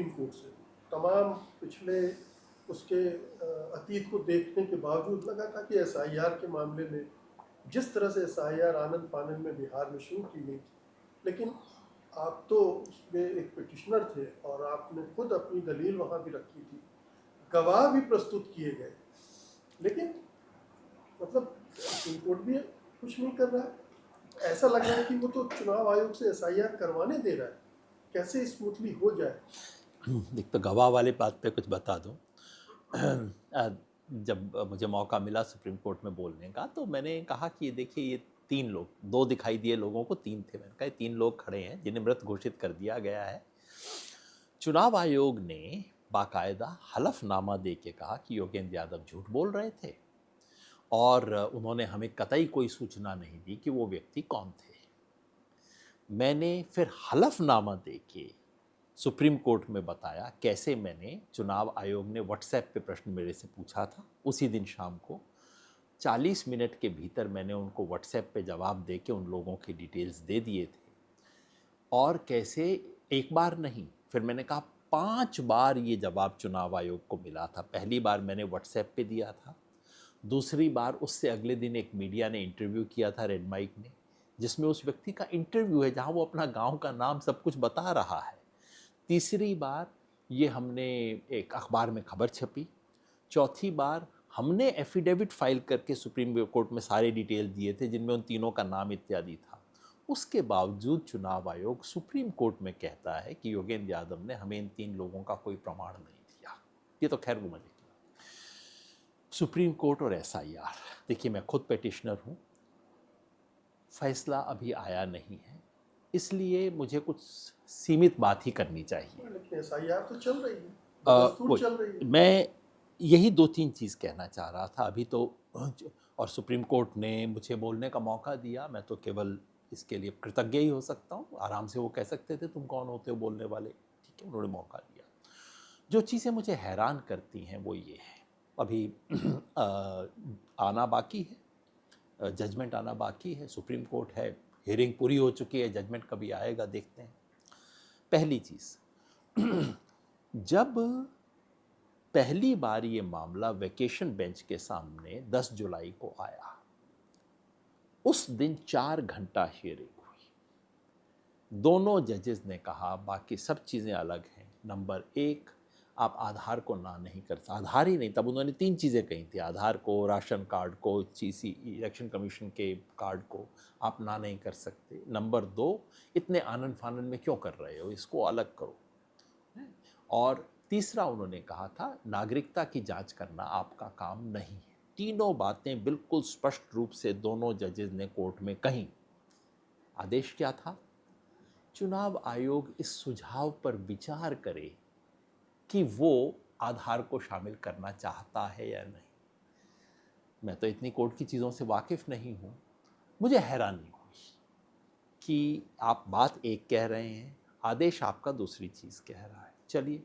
Supreme court से तमाम पिछले उसके अतीत को देखने के बावजूद लगा था कि एसआईआर के मामले में जिस तरह से एसआईआर आनंद फानंद में बिहार में शुरू की गई थी, लेकिन आप तो उसमें एक पिटिशनर थे और आपने खुद अपनी दलील वहाँ भी रखी थी, गवाह भी प्रस्तुत किए गए, लेकिन मतलब सुप्रीम कोर्ट भी कुछ नहीं कर रहा है। ऐसा लग रहा है कि वो तो चुनाव आयोग से एसआईआर करवाने दे रहा है, कैसे स्मूथली हो जाए। एक तो गवाह वाली बात पे कुछ बता दूं। जब मुझे मौका मिला सुप्रीम कोर्ट में बोलने का, तो मैंने कहा कि देखिए ये 3 लोग, 2 दिखाई दिए लोगों को, 3 थे। मैंने कहा 3 लोग खड़े हैं जिन्हें मृत घोषित कर दिया गया है। चुनाव आयोग ने बाकायदा हलफनामा दे के कहा कि योगेंद्र यादव झूठ बोल रहे थे और उन्होंने हमें कतई कोई सूचना नहीं दी कि वो व्यक्ति कौन थे। मैंने फिर हलफनामा दे के सुप्रीम कोर्ट में बताया कैसे मैंने, चुनाव आयोग ने व्हाट्सएप पे प्रश्न मेरे से पूछा था, उसी दिन शाम को 40 मिनट के भीतर मैंने उनको व्हाट्सएप पे जवाब दे के उन लोगों की डिटेल्स दे दिए थे। और कैसे एक बार नहीं, फिर मैंने कहा 5 बार ये जवाब चुनाव आयोग को मिला था। पहली बार मैंने व्हाट्सएप पे दिया था, दूसरी बार उससे अगले दिन एक मीडिया ने इंटरव्यू किया था, रेड माइक ने, जिसमें उस व्यक्ति का इंटरव्यू है जहां वो अपना गांव का नाम सब कुछ बता रहा है। तीसरी बार ये हमने एक अखबार में खबर छपी। चौथी बार हमने एफिडेविट फाइल करके सुप्रीम कोर्ट में सारे डिटेल दिए थे जिनमें उन तीनों का नाम इत्यादि था। उसके बावजूद चुनाव आयोग सुप्रीम कोर्ट में कहता है कि योगेंद्र यादव ने हमें इन 3 लोगों का कोई प्रमाण नहीं दिया। ये तो खैर वो मजे की। सुप्रीम कोर्ट और एसआईआर, देखिए मैं खुद पेटिशनर हूँ, फैसला अभी आया नहीं है, इसलिए मुझे कुछ सीमित बात ही करनी चाहिए। लेकिन एसआईआर तो चल रही है, दस्तूर चल रही है। मैं यही 2-3 चीज़ कहना चाह रहा था अभी तो। और सुप्रीम कोर्ट ने मुझे बोलने का मौका दिया, मैं तो केवल इसके लिए कृतज्ञ ही हो सकता हूँ। आराम से वो कह सकते थे तुम कौन होते हो बोलने वाले, ठीक है, उन्होंने मौका दिया। जो चीज़ें मुझे हैरान करती हैं वो ये है, अभी आना बाकी है, जजमेंट आना बाकी है, सुप्रीम कोर्ट है, हियरिंग पूरी हो चुकी है, जजमेंट कभी आएगा देखते हैं। पहली चीज़, जब पहली बार ये मामला वेकेशन बेंच के सामने 10 जुलाई को आया, उस दिन 4 घंटा हियरिंग हुई। दोनों जजेस ने कहा बाकी सब चीज़ें अलग हैं, नंबर 1 आप आधार को ना नहीं कर सकते, आधार ही नहीं, तब उन्होंने 3 चीज़ें कही थी, आधार को, राशन कार्ड को, इलेक्शन कमीशन के कार्ड को आप ना नहीं कर सकते। नंबर 2 इतने आनन फानन में क्यों कर रहे हो, इसको अलग करो। और तीसरा उन्होंने कहा था नागरिकता की जांच करना आपका काम नहीं है। तीनों बातें बिल्कुल स्पष्ट रूप से दोनों जजेस ने कोर्ट में कही। आदेश क्या था? चुनाव आयोग इस सुझाव पर विचार करे कि वो आधार को शामिल करना चाहता है या नहीं। मैं तो इतनी कोर्ट की चीज़ों से वाकिफ़ नहीं हूँ, मुझे हैरानी हुई कि आप बात एक कह रहे हैं, आदेश आपका दूसरी चीज़ कह रहा है। चलिए,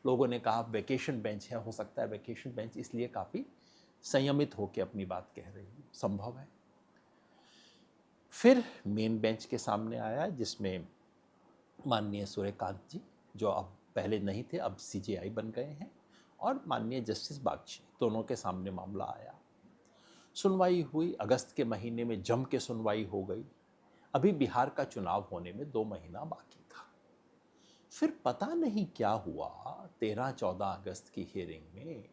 लोगों ने कहा वेकेशन बेंच है, हो सकता है वेकेशन बेंच इसलिए काफ़ी संयमित होकर अपनी बात कह रही है, संभव है। फिर मेन बेंच के सामने आया जिसमें माननीय सूर्यकांत जी, जो अब पहले नहीं थे अब सीजेआई बन गए हैं, और माननीय जस्टिस बागची, दोनों के सामने मामला आया। सुनवाई हुई, अगस्त के महीने में जम के सुनवाई हो गई। अभी बिहार का चुनाव होने में 2 महीना बाकी था। फिर पता नहीं क्या हुआ, 13-14 अगस्त की हियरिंग में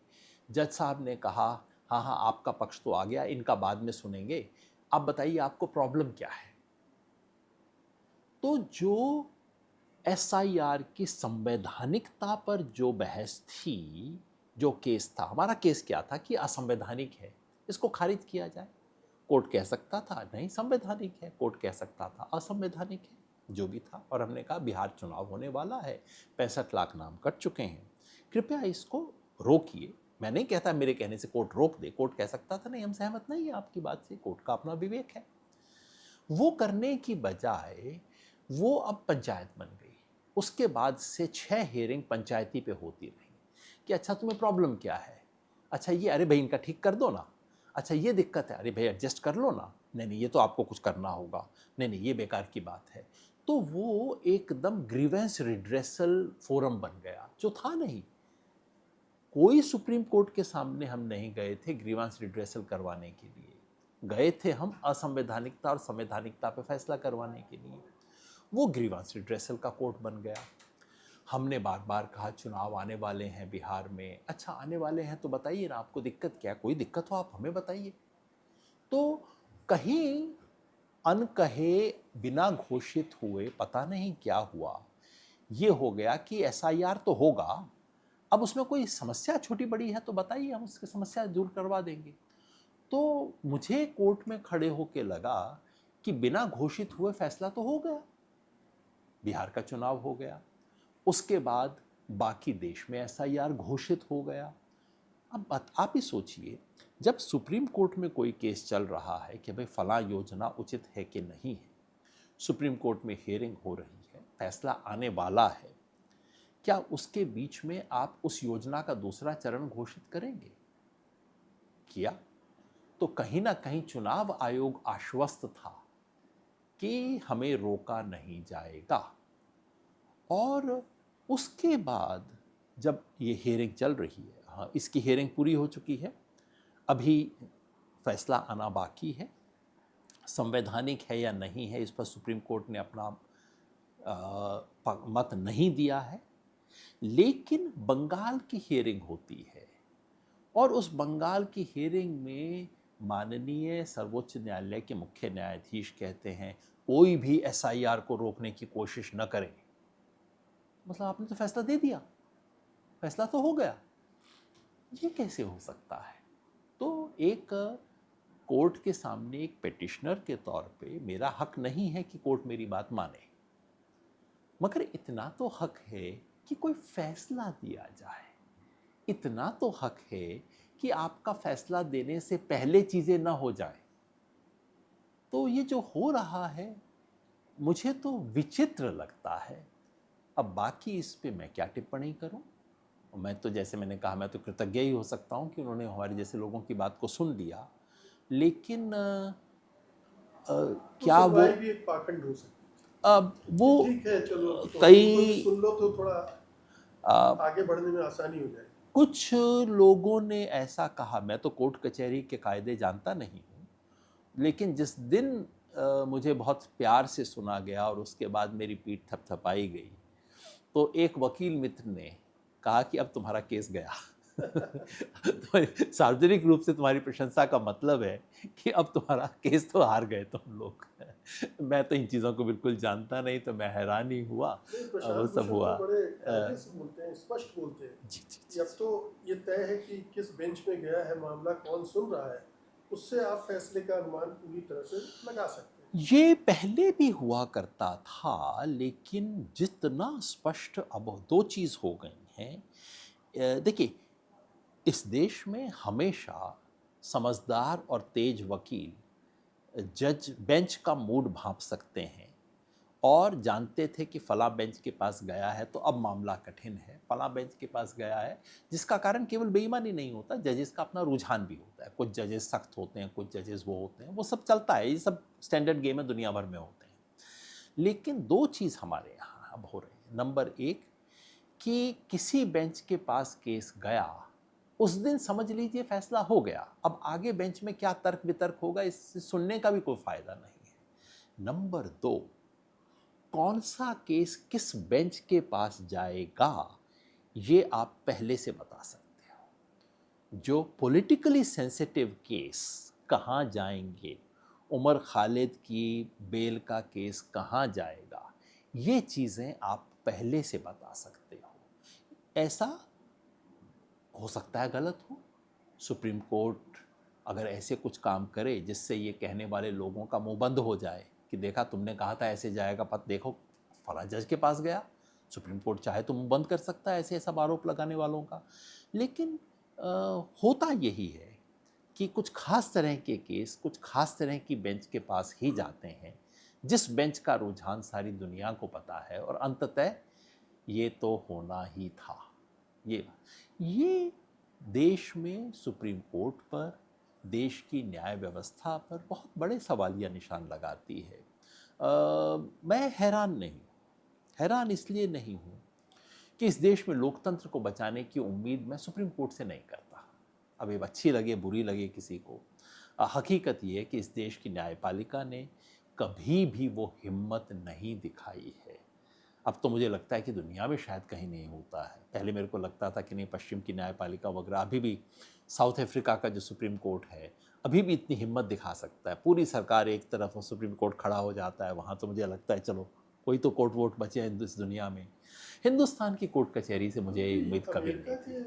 जज साहब ने कहा हाँ हाँ आपका पक्ष तो आ गया, इनका बाद में सुनेंगे, आप बताइए आपको प्रॉब्लम क्या है। तो जो एसआईआर की संवैधानिकता पर जो बहस थी, जो केस था, हमारा केस क्या था कि असंवैधानिक है, इसको खारिज किया जाए। कोर्ट कह सकता था नहीं संवैधानिक है, कोर्ट कह सकता था असंवैधानिक है, जो भी था। और हमने कहा बिहार चुनाव होने वाला है, 65 लाख नाम कट चुके हैं, कृपया इसको रोकिए। मैं नहीं कहता मेरे कहने से कोर्ट रोक दे, कोर्ट कह सकता था नहीं हम सहमत नहीं है आपकी बात से, कोर्ट का अपना विवेक है। वो करने की बजाय वो अब पंचायत बन गई। उसके बाद से 6 हियरिंग पंचायती पे होती रही कि अच्छा तुम्हें प्रॉब्लम क्या है, अच्छा ये, अरे भाई इनका ठीक कर दो ना, अच्छा ये दिक्कत है, अरे भाई एडजस्ट कर लो ना, नहीं नहीं ये तो आपको कुछ करना होगा, नहीं नहीं ये बेकार की बात है। तो वो एकदम ग्रीवेंस रिड्रेसल फोरम बन गया, जो था नहीं। कोई सुप्रीम कोर्ट के सामने हम नहीं गए थे ग्रीवेंस रिड्रेसल करवाने के लिए, गए थे हम असंवैधानिकता और संवैधानिकता पे फैसला करवाने के लिए। वो ग्रीवेंस रिड्रेसल का कोर्ट बन गया। हमने बार बार कहा चुनाव आने वाले हैं बिहार में, अच्छा आने वाले हैं तो बताइए ना, आपको दिक्कत क्या है, कोई दिक्कत हो आप हमें बताइए। तो कहीं अनकहे, बिना घोषित हुए, पता नहीं क्या हुआ, ये हो गया कि एसआईआर तो होगा, अब उसमें कोई समस्या छोटी बड़ी है तो बताइए, हम उसकी समस्या दूर करवा देंगे। तो मुझे कोर्ट में खड़े होके लगा कि बिना घोषित हुए फैसला तो हो गया, बिहार का चुनाव हो गया, उसके बाद बाकी देश में एसआईआर घोषित हो गया। अब आप ही सोचिए, जब सुप्रीम कोर्ट में कोई केस चल रहा है कि भाई फला योजना उचित है कि नहीं है, सुप्रीम कोर्ट में हियरिंग हो रही है, फैसला आने वाला है, क्या उसके बीच में आप उस योजना का दूसरा चरण घोषित करेंगे? किया तो कहीं ना कहीं चुनाव आयोग आश्वस्त था कि हमें रोका नहीं जाएगा। और उसके बाद जब ये हियरिंग चल रही है, हाँ इसकी हियरिंग पूरी हो चुकी है, अभी फैसला आना बाकी है, संवैधानिक है या नहीं है इस पर सुप्रीम कोर्ट ने अपना मत नहीं दिया है। लेकिन बंगाल की हियरिंग होती है और उस बंगाल की हियरिंग में माननीय सर्वोच्च न्यायालय के मुख्य न्यायाधीश कहते हैं कोई भी एसआईआर को रोकने की कोशिश न करें। मतलब आपने तो फैसला दे दिया, फैसला तो हो गया, ये कैसे हो सकता है? तो एक कोर्ट के सामने एक पेटिशनर के तौर पे मेरा हक नहीं है कि कोर्ट मेरी बात माने, मगर इतना तो हक है कि कोई फैसला दिया जाए, इतना तो हक है कि आपका फैसला देने से पहले चीजें ना हो जाए। तो ये जो हो रहा है मुझे तो विचित्र लगता है। अब बाकी इस पे मैं क्या टिप्पणी करूं? मैं तो जैसे मैंने कहा, मैं तो कृतज्ञ ही हो सकता हूं कि उन्होंने हमारे जैसे लोगों की बात को सुन लिया। लेकिन क्या वो सुनवाई भी एक पाखंड हो सकती अब वो है। ठीक है, चलो तो कई उनको भी सुन लो तो थोड़ा अ, आगे बढ़ने में आसानी हो जाएगी। कुछ लोगों ने ऐसा कहा, मैं तो कोर्ट कचहरी के कायदे जानता नहीं हूँ, लेकिन जिस दिन मुझे बहुत प्यार से सुना गया और उसके बाद मेरी पीठ थपथपाई गई, तो एक वकील मित्र ने कहा कि अब तुम्हारा केस गया। तो सार्वजनिक रूप से तुम्हारी प्रशंसा का मतलब है कि अब तुम्हारा केस तो हार गए तुम लोग। मैं तो इन चीज़ों को बिल्कुल जानता नहीं, तो मैं हैरान ही हुआ। नहीं, वो प्रशांत सब भूषण हुआ। तो बड़े कायदे से बोलते हैं, स्पष्ट बोलते हैं जी जी कि अब तो ये तय है कि किस बेंच में गया है मामला, कौन सुन रहा है, उससे आप फैसले का अनुमान पूरी तरह से लगा सकते हैं। ये पहले भी हुआ करता था, लेकिन जितना स्पष्ट अब दो चीज़ हो गई हैं। देखिए, इस देश में हमेशा समझदार और तेज वकील जज बेंच का मूड भांप सकते हैं और जानते थे कि फला बेंच के पास गया है तो अब मामला कठिन है, फला बेंच के पास गया है, जिसका कारण केवल बेईमानी नहीं होता, जजेस का अपना रुझान भी होता है। कुछ जजेस सख्त होते हैं, कुछ जजेस वो होते हैं, वो सब चलता है, ये सब स्टैंडर्ड गेम है, दुनिया भर में होते हैं। लेकिन दो चीज़ हमारे यहाँ अब हो रही है। नंबर एक, कि किसी बेंच के पास केस गया, उस दिन समझ लीजिए फैसला हो गया, अब आगे बेंच में क्या तर्क वितर्क होगा इससे सुनने का भी कोई फायदा नहीं है। नंबर दो, कौन सा केस किस बेंच के पास जाएगा ये आप पहले से बता सकते हो। जो पॉलिटिकली सेंसिटिव केस कहाँ जाएंगे, उमर खालिद की बेल का केस कहाँ जाएगा, ये चीज़ें आप पहले से बता सकते हो। ऐसा हो सकता है गलत हो, सुप्रीम कोर्ट अगर ऐसे कुछ काम करे जिससे ये कहने वाले लोगों का मुंह बंद हो जाए कि देखा तुमने कहा था ऐसे जाएगा, पत देखो फला जज के पास गया, सुप्रीम कोर्ट चाहे तो मुंह बंद कर सकता है ऐसे सब आरोप लगाने वालों का। लेकिन होता यही है कि कुछ खास तरह के केस कुछ खास तरह की बेंच के पास ही जाते हैं, जिस बेंच का रुझान सारी दुनिया को पता है, और अंततः ये तो होना ही था। ये देश में सुप्रीम कोर्ट पर, देश की न्याय व्यवस्था पर बहुत बड़े सवालिया निशान लगाती है। मैं हैरान नहीं, हैरान इसलिए नहीं हूँ कि इस देश में लोकतंत्र को बचाने की उम्मीद मैं सुप्रीम कोर्ट से नहीं करता। अब ये अच्छी लगे बुरी लगे किसी को, हकीकत ये है कि इस देश की न्यायपालिका ने कभी भी वो हिम्मत नहीं दिखाई है। अब तो मुझे लगता है कि दुनिया में शायद कहीं नहीं होता है। पहले मेरे को लगता था कि नहीं, पश्चिम की न्यायपालिका वगैरह, अभी भी साउथ अफ्रीका का जो सुप्रीम कोर्ट है अभी भी इतनी हिम्मत दिखा सकता है। पूरी सरकार एक तरफ और सुप्रीम कोर्ट खड़ा हो जाता है वहाँ, तो मुझे लगता है चलो कोई तो कोर्ट वोट बचे हैं इस दुनिया में। हिंदुस्तान की कोर्ट कचहरी से मुझे उम्मीद कभी नहीं थी।